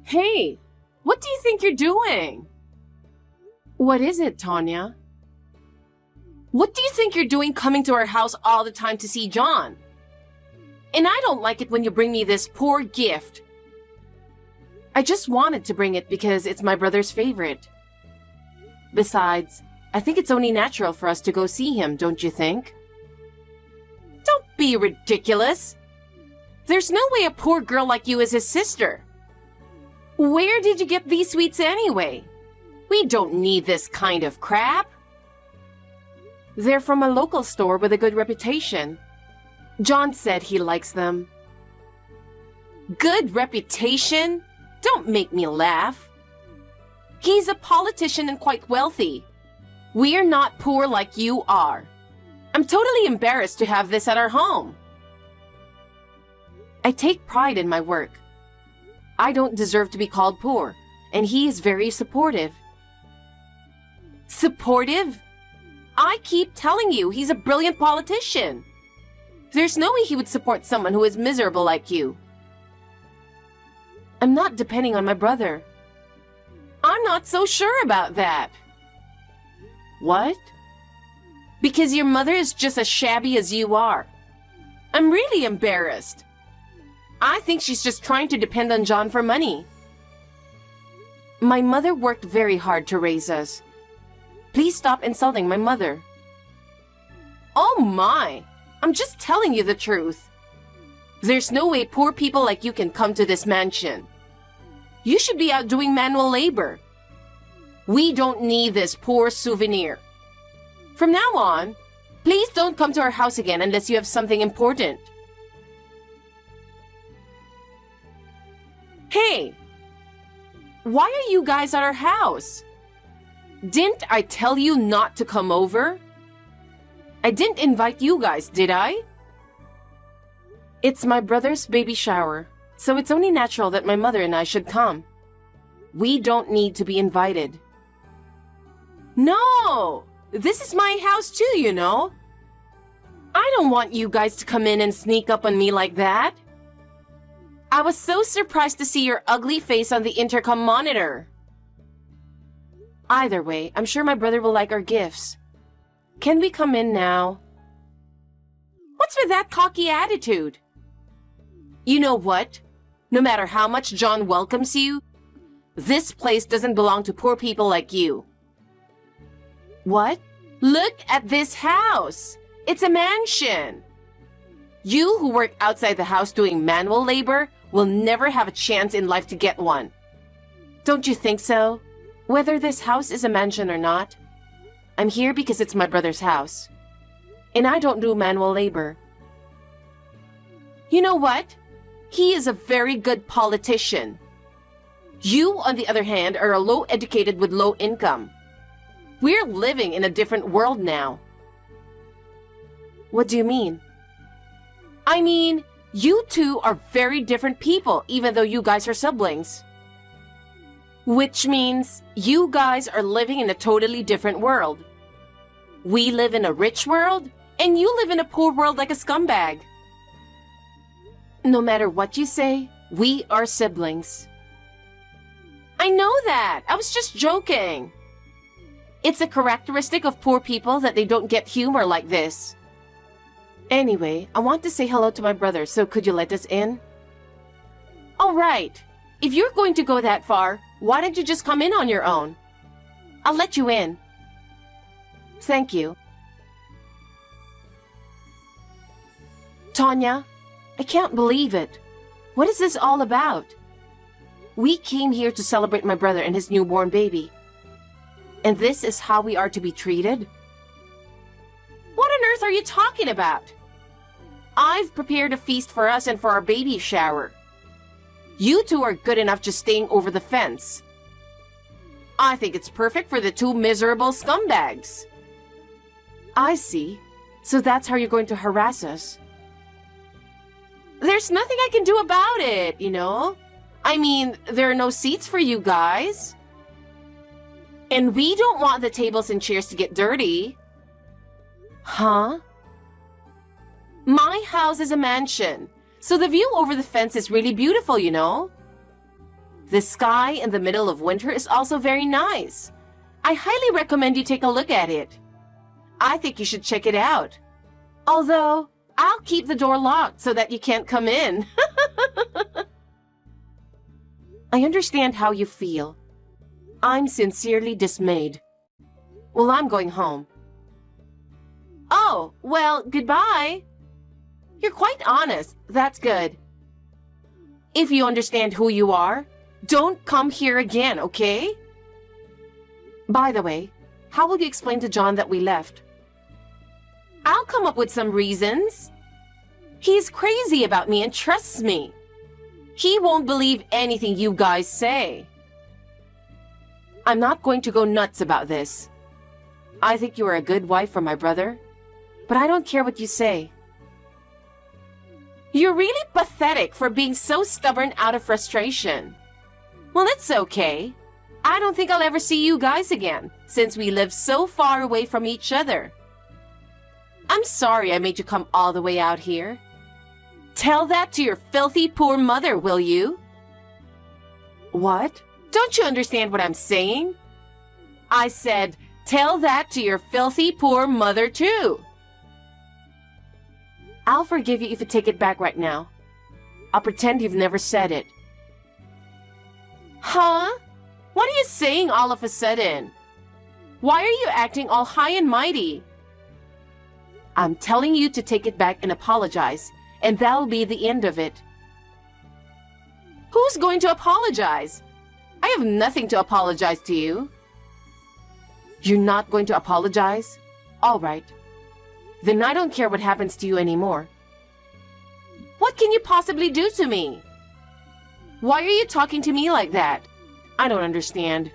Hey, what do you think you're doing? What is it, Tanya? What do you think you're doing coming to our house all the time to see John? And I don't like it when you bring me this poor gift. I just wanted to bring it because it's my brother's favorite. Besides, I think it's only natural for us to go see him, don't you think? Don't be ridiculous. There's no way a poor girl like you is his sister. Where did you get these sweets anyway? We don't need this kind of crap. They're from a local store with a good reputation. John said he likes them. Good reputation? Don't make me laugh. He's a politician and quite wealthy. We're not poor like you are. I'm totally embarrassed to have this at our home. I take pride in my work. I don't deserve to be called poor, and he is very supportive. Supportive? I keep telling you, he's a brilliant politician. There's no way he would support someone who is miserable like you. I'm not depending on my brother. I'm not so sure about that. What? Because your mother is just as shabby as you are. I'm really embarrassed. I think she's just trying to depend on John for money. My mother worked very hard to raise us. Please stop insulting my mother. Oh my! I'm just telling you the truth. There's no way poor people like you can come to this mansion. You should be out doing manual labor. We don't need this poor souvenir. From now on, please don't come to our house again unless you have something important. Hey! Why are you guys at our house? Didn't I tell you not to come over? I didn't invite you guys, did I? It's my brother's baby shower, so it's only natural that my mother and I should come. We don't need to be invited. No! This is my house too, you know. I don't want you guys to come in and sneak up on me like that. I was so surprised to see your ugly face on the intercom monitor. Either way, I'm sure my brother will like our gifts. Can we come in now? What's with that cocky attitude? You know what? No matter how much John welcomes you, this place doesn't belong to poor people like you. What? Look at this house! It's a mansion! You who work outside the house doing manual labor will never have a chance in life to get one. Don't you think so? Whether this house is a mansion or not, I'm here because it's my brother's house. And I don't do manual labor. You know what? He is a very good politician. You, on the other hand, are a low-educated with low income. We're living in a different world now. What do you mean? I mean, you two are very different people, even though you guys are siblings. Which means you guys are living in a totally different world. We live in a rich world, and you live in a poor world like a scumbag. No matter what you say, we are siblings. I know that. I was just joking. It's a characteristic of poor people that they don't get humor like this. Anyway, I want to say hello to my brother, so could you let us in? All right. If you're going to go that far, why don't you just come in on your own? I'll let you in. Thank you. Tanya, I can't believe it. What is this all about? We came here to celebrate my brother and his newborn baby. And this is how we are to be treated? What on earth are you talking about? I've prepared a feast for us and for our baby shower. You two are good enough just staying over the fence. I think it's perfect for the two miserable scumbags. I see. So that's how you're going to harass us. There's nothing I can do about it, you know? I mean, there are no seats for you guys. And we don't want the tables and chairs to get dirty. Huh? My house is a mansion, so the view over the fence is really beautiful, you know? The sky in the middle of winter is also very nice. I highly recommend you take a look at it. I think you should check it out. Although, I'll keep the door locked so that you can't come in. I understand how you feel. I'm sincerely dismayed. Well, I'm going home. Oh, well, goodbye. You're quite honest. That's good. If you understand who you are, don't come here again, okay? By the way, how will you explain to John that we left? I'll come up with some reasons. He's crazy about me and trusts me. He won't believe anything you guys say. I'm not going to go nuts about this. I think you are a good wife for my brother, but I don't care what you say. You're really pathetic for being so stubborn out of frustration. Well, it's okay. I don't think I'll ever see you guys again, since we live so far away from each other. I'm sorry I made you come all the way out here. Tell that to your filthy poor mother, will you? What? Don't you understand what I'm saying? I said, tell that to your filthy poor mother too. I'll forgive you if you take it back right now. I'll pretend you've never said it. Huh? What are you saying all of a sudden? Why are you acting all high and mighty? I'm telling you to take it back and apologize, and that'll be the end of it. Who's going to apologize? I have nothing to apologize to you. You're not going to apologize? All right. Then I don't care what happens to you anymore. What can you possibly do to me? Why are you talking to me like that? I don't understand.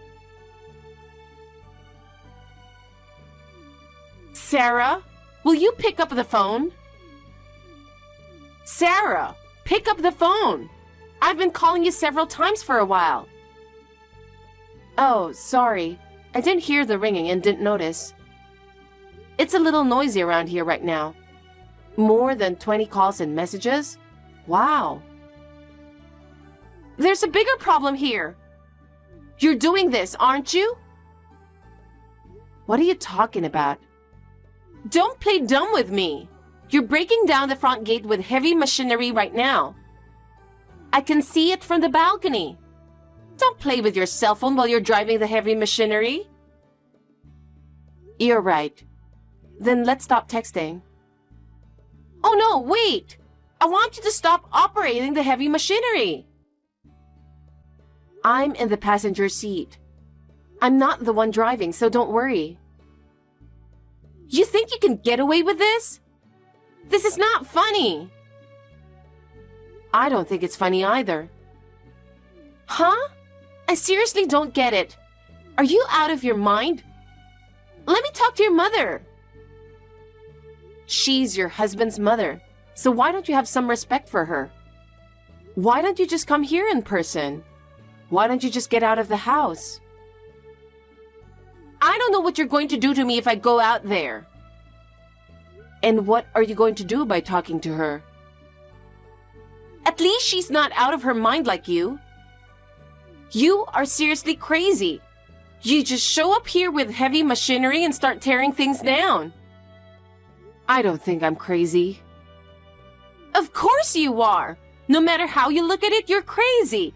Sarah, will you pick up the phone? Sarah, pick up the phone. I've been calling you several times for a while. Oh, sorry. I didn't hear the ringing and didn't notice. It's a little noisy around here right now. More than 20 calls and messages? Wow. There's a bigger problem here. You're doing this, aren't you? What are you talking about? Don't play dumb with me. You're breaking down the front gate with heavy machinery right now. I can see it from the balcony. Don't play with your cell phone while you're driving the heavy machinery. You're right. Then let's stop texting. Oh no, wait! I want you to stop operating the heavy machinery. I'm in the passenger seat. I'm not the one driving, so don't worry. You think you can get away with this? This is not funny. I don't think it's funny either. Huh? I seriously don't get it. Are you out of your mind? Let me talk to your mother. She's your husband's mother, so why don't you have some respect for her? Why don't you just come here in person? Why don't you just get out of the house? I don't know what you're going to do to me if I go out there. And what are you going to do by talking to her? At least she's not out of her mind like you. You are seriously crazy. You just show up here with heavy machinery and start tearing things down. I don't think I'm crazy. Of course you are. No matter how you look at it, you're crazy.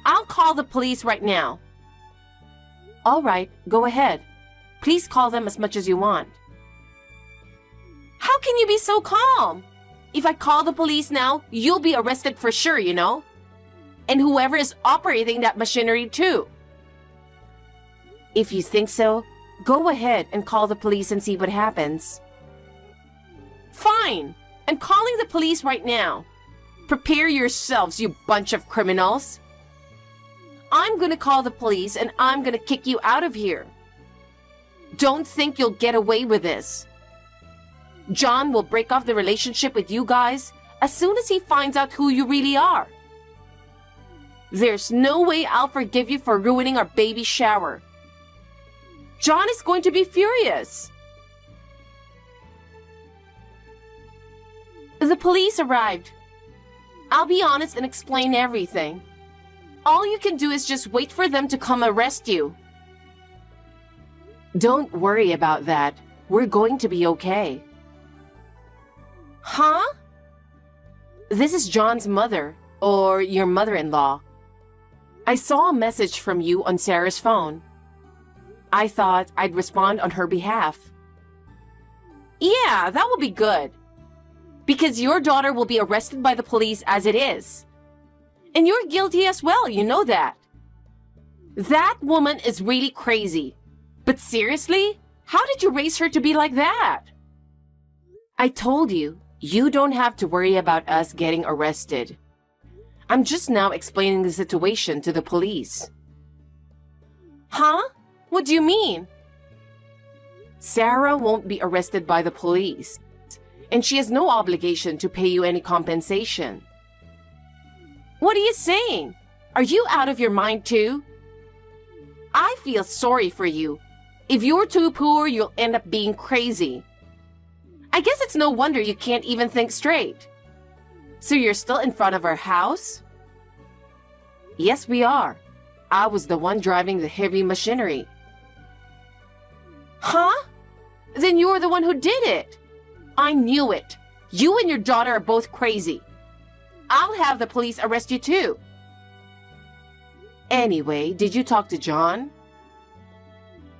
I'll call the police right now. All right, go ahead. Please call them as much as you want. How can you be so calm? If I call the police now, you'll be arrested for sure, you know? And whoever is operating that machinery too. If you think so, go ahead and call the police and see what happens. Fine. I'm calling the police right now. Prepare yourselves, you bunch of criminals. I'm gonna call the police and I'm gonna kick you out of here. Don't think you'll get away with this. John will break off the relationship with you guys as soon as he finds out who you really are. There's no way I'll forgive you for ruining our baby shower. John is going to be furious. The police arrived. I'll be honest and explain everything. All you can do is just wait for them to come arrest you. Don't worry about that. We're going to be okay. Huh? This is John's mother, or your mother-in-law. I saw a message from you on Sarah's phone. I thought I'd respond on her behalf. Yeah, that will be good. Because your daughter will be arrested by the police as it is. And you're guilty as well, you know that. That woman is really crazy. But seriously, how did you raise her to be like that? I told you, you don't have to worry about us getting arrested. I'm just now explaining the situation to the police. Huh? What do you mean? Sarah won't be arrested by the police, and she has no obligation to pay you any compensation. What are you saying? Are you out of your mind too? I feel sorry for you. If you're too poor, you'll end up being crazy. I guess it's no wonder you can't even think straight. So you're still in front of our house? Yes, we are. I was the one driving the heavy machinery. Huh? Then you're the one who did it. I knew it. You and your daughter are both crazy. I'll have the police arrest you too. Anyway, did you talk to John?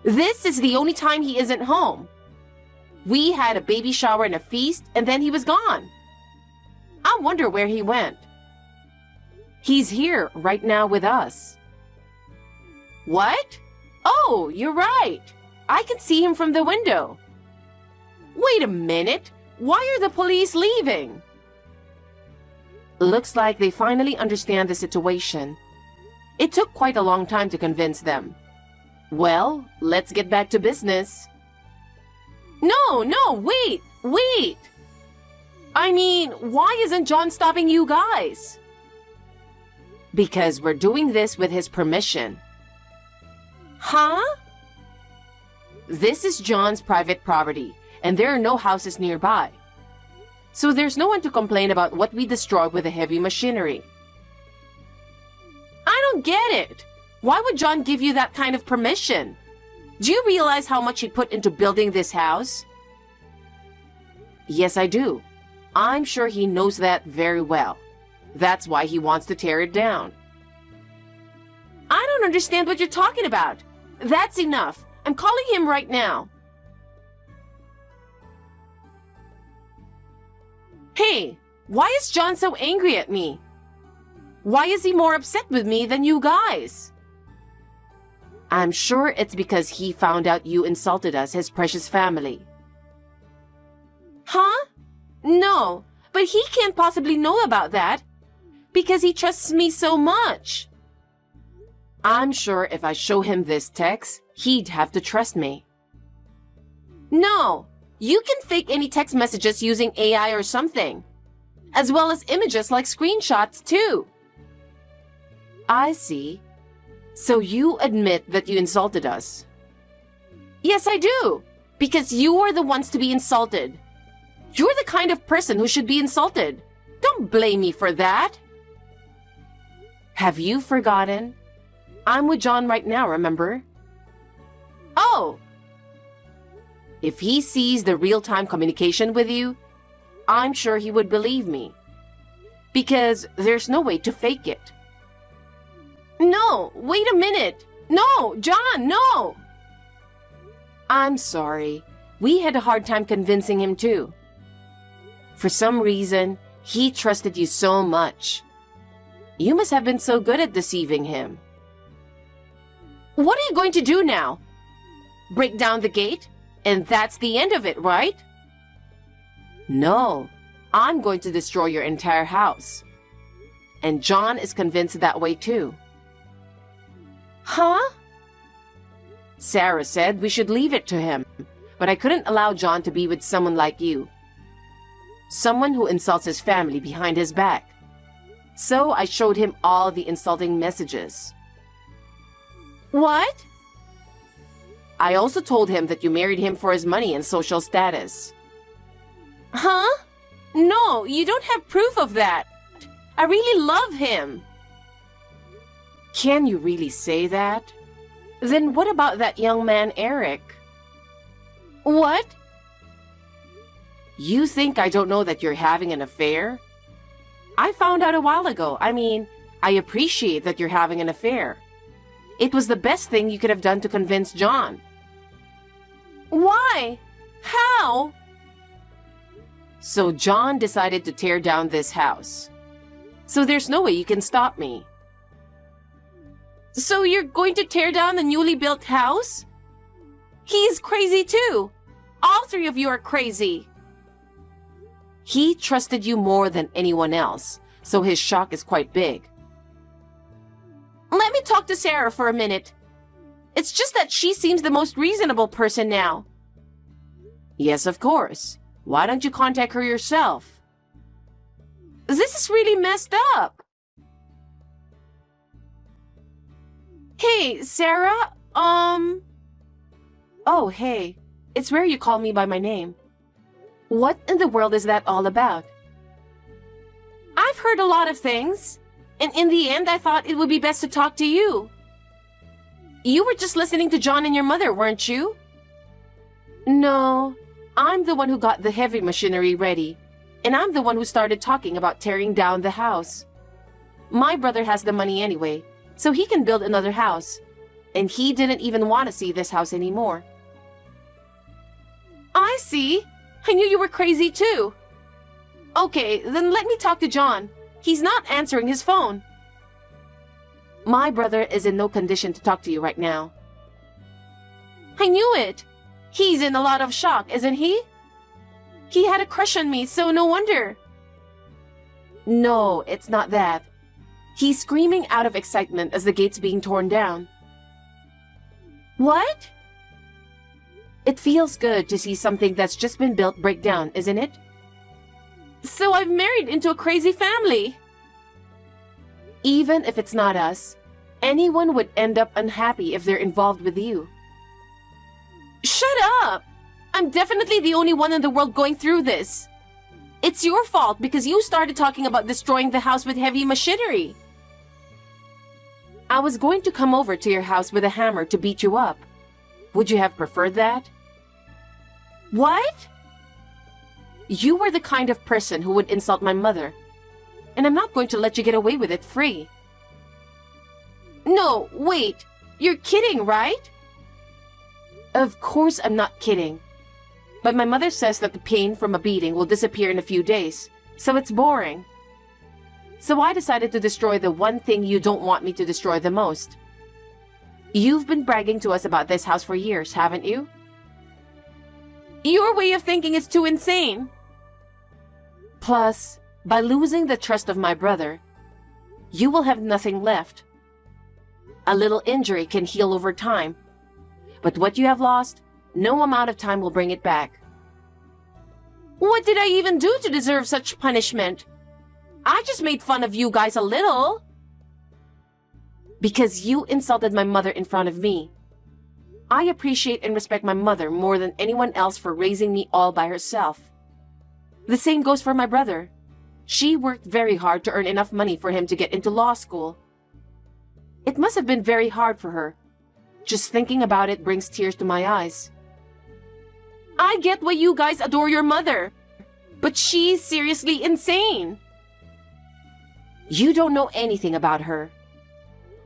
This is the only time he isn't home. We had a baby shower and a feast, and then he was gone. I wonder where he went. He's here right now with us. What? Oh, you're right. I can see him from the window. Wait a minute. Why are the police leaving? Looks like they finally understand the situation. It took quite a long time to convince them. Well, let's get back to business. No, wait. I mean, why isn't John stopping you guys? Because we're doing this with his permission. Huh? This is John's private property, and there are no houses nearby. So there's no one to complain about what we destroyed with the heavy machinery. I don't get it. Why would John give you that kind of permission? Do you realize how much he put into building this house? Yes, I do. I'm sure he knows that very well. That's why he wants to tear it down. I don't understand what you're talking about. That's enough. I'm calling him right now. Hey, why is John so angry at me? Why is he more upset with me than you guys? I'm sure it's because he found out you insulted us, his precious family. Huh? No, but he can't possibly know about that because he trusts me so much. I'm sure if I show him this text, he'd have to trust me. No, you can fake any text messages using AI or something, as well as images like screenshots too. I see. So you admit that you insulted us? Yes, I do, because you are the ones to be insulted. You're the kind of person who should be insulted. Don't blame me for that. Have you forgotten? I'm with John right now, remember? Oh! If he sees the real-time communication with you, I'm sure he would believe me. Because there's no way to fake it. No, wait a minute. No, John, no! I'm sorry. We had a hard time convincing him too. For some reason, he trusted you so much. You must have been so good at deceiving him. What are you going to do now? Break down the gate? And that's the end of it, right? No, I'm going to destroy your entire house. And John is convinced that way too. Huh? Sarah said we should leave it to him, but I couldn't allow John to be with someone like you. Someone who insults his family behind his back. So I showed him all the insulting messages. What? I also told him that you married him for his money and social status. Huh? No, you don't have proof of that. I really love him. Can you really say that? Then what about that young man, Eric? What? You think I don't know that you're having an affair? I found out a while ago. I mean, I appreciate that you're having an affair. It was the best thing you could have done to convince John. Why? How? So John decided to tear down this house. So there's no way you can stop me. So you're going to tear down the newly built house? He's crazy too. All three of you are crazy. He trusted you more than anyone else, so his shock is quite big. Let me talk to Sarah for a minute. It's just that she seems the most reasonable person now. Yes, of course. Why don't you contact her yourself? This is really messed up. Hey, Sarah, Oh, hey. It's rare you call me by my name. What in the world is that all about? I've heard a lot of things, and in the end I thought it would be best to talk to you. You were just listening to John and your mother, weren't you? No, I'm the one who got the heavy machinery ready, and I'm the one who started talking about tearing down the house. My brother has the money anyway, so he can build another house, and he didn't even want to see this house anymore. I see. I knew you were crazy too. Okay, then let me talk to John. He's not answering his phone. My brother is in no condition to talk to you right now. I knew it. He's in a lot of shock, isn't he? He had a crush on me, so no wonder. No, it's not that. He's screaming out of excitement as the gate's being torn down. What? It feels good to see something that's just been built break down, isn't it? So I've married into a crazy family. Even if it's not us, anyone would end up unhappy if they're involved with you. Shut up! I'm definitely the only one in the world going through this. It's your fault because you started talking about destroying the house with heavy machinery. I was going to come over to your house with a hammer to beat you up. Would you have preferred that? What? You were the kind of person who would insult my mother, and I'm not going to let you get away with it free. No, wait. You're kidding, right? Of course I'm not kidding. But my mother says that the pain from a beating will disappear in a few days, so it's boring. So I decided to destroy the one thing you don't want me to destroy the most. You've been bragging to us about this house for years, haven't you? Your way of thinking is too insane. Plus, by losing the trust of my brother, you will have nothing left. A little injury can heal over time, but what you have lost, no amount of time will bring it back. What did I even do to deserve such punishment? I just made fun of you guys a little. Because you insulted my mother in front of me. I appreciate and respect my mother more than anyone else for raising me all by herself. The same goes for my brother. She worked very hard to earn enough money for him to get into law school. It must have been very hard for her. Just thinking about it brings tears to my eyes. I get why you guys adore your mother, but she's seriously insane. You don't know anything about her.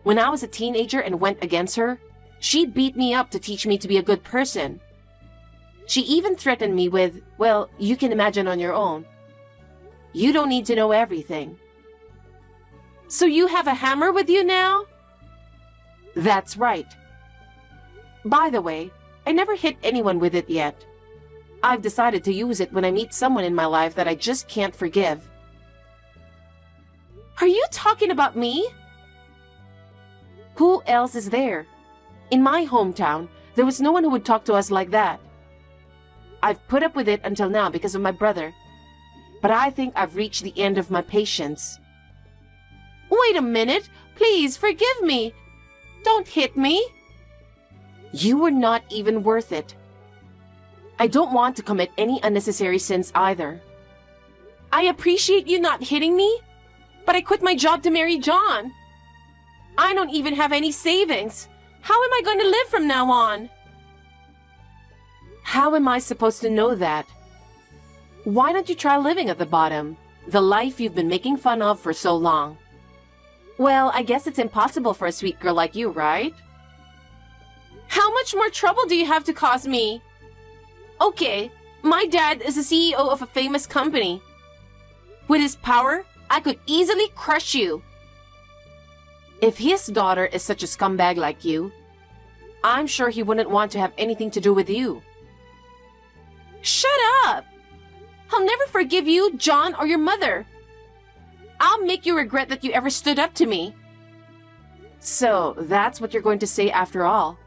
When I was a teenager and went against her, she beat me up to teach me to be a good person. She even threatened me with, well, you can imagine on your own. You don't need to know everything. So you have a hammer with you now? That's right. By the way, I never hit anyone with it yet. I've decided to use it when I meet someone in my life that I just can't forgive. Are you talking about me? Who else is there? In my hometown, there was no one who would talk to us like that. I've put up with it until now because of my brother, but I think I've reached the end of my patience. Wait a minute, please forgive me. Don't hit me. You were not even worth it. I don't want to commit any unnecessary sins either. I appreciate you not hitting me, but I quit my job to marry John. I don't even have any savings. How am I going to live from now on? How am I supposed to know that? Why don't you try living at the bottom, the life you've been making fun of for so long? Well, I guess it's impossible for a sweet girl like you, right? How much more trouble do you have to cause me? Okay, my dad is the CEO of a famous company. With his power, I could easily crush you. If his daughter is such a scumbag like you, I'm sure he wouldn't want to have anything to do with you. Shut up! I'll never forgive you, John, or your mother. I'll make you regret that you ever stood up to me. So, that's what you're going to say after all.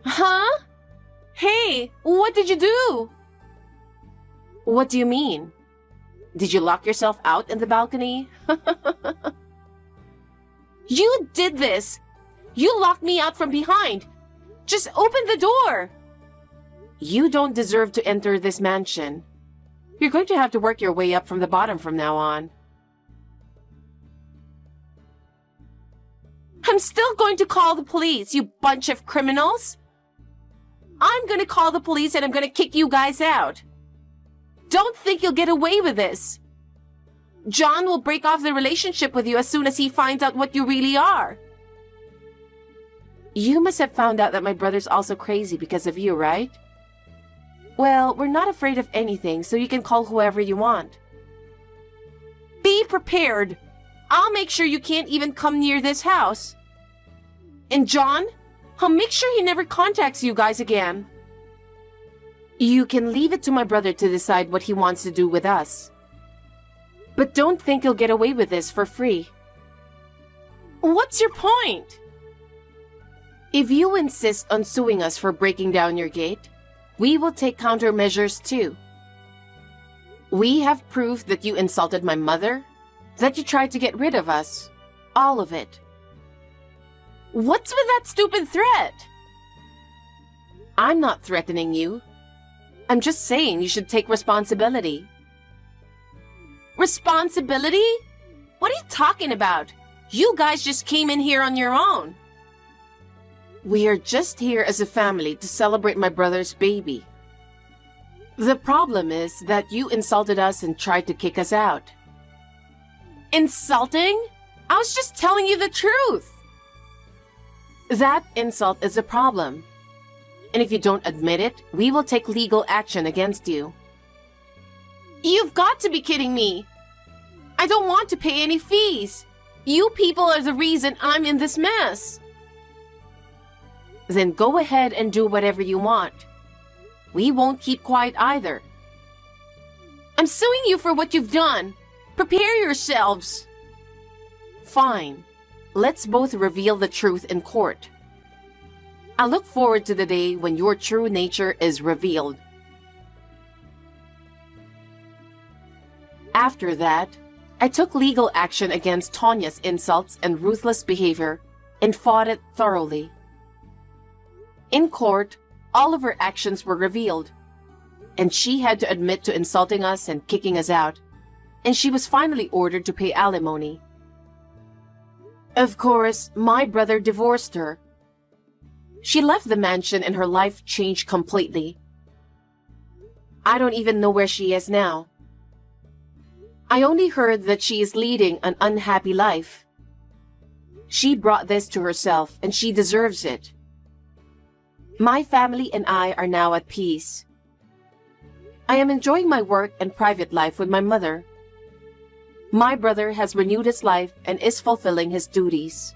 Huh? Hey, what did you do? What do you mean? Did you lock yourself out in the balcony? You did this! You locked me out from behind! Just open the door! You don't deserve to enter this mansion. You're going to have to work your way up from the bottom from now on. I'm still going to call the police, you bunch of criminals! I'm going to call the police and I'm going to kick you guys out. Don't think you'll get away with this. John will break off the relationship with you as soon as he finds out what you really are. You must have found out that my brother's also crazy because of you, right? Well, we're not afraid of anything, so you can call whoever you want. Be prepared. I'll make sure you can't even come near this house. And John, I'll make sure he never contacts you guys again. You can leave it to my brother to decide what he wants to do with us. But don't think you'll get away with this for free. What's your point? If you insist on suing us for breaking down your gate, we will take countermeasures too. We have proof that you insulted my mother, that you tried to get rid of us. All of it. What's with that stupid threat? I'm not threatening you. I'm just saying you should take responsibility. Responsibility? What are you talking about? You guys just came in here on your own. We are just here as a family to celebrate my brother's baby. The problem is that you insulted us and tried to kick us out. Insulting? I was just telling you the truth. That insult is a problem. And if you don't admit it, we will take legal action against you. You've got to be kidding me. I don't want to pay any fees. You people are the reason I'm in this mess. Then go ahead and do whatever you want. We won't keep quiet either. I'm suing you for what you've done. Prepare yourselves. Fine. Let's both reveal the truth in court. I look forward to the day when your true nature is revealed. After that, I took legal action against Tonya's insults and ruthless behavior and fought it thoroughly. In court, all of her actions were revealed, and she had to admit to insulting us and kicking us out, and she was finally ordered to pay alimony. Of course, my brother divorced her. She left the mansion and her life changed completely. I don't even know where she is now. I only heard that she is leading an unhappy life. She brought this to herself and she deserves it. My family and I are now at peace. I am enjoying my work and private life with my mother. My brother has renewed his life and is fulfilling his duties.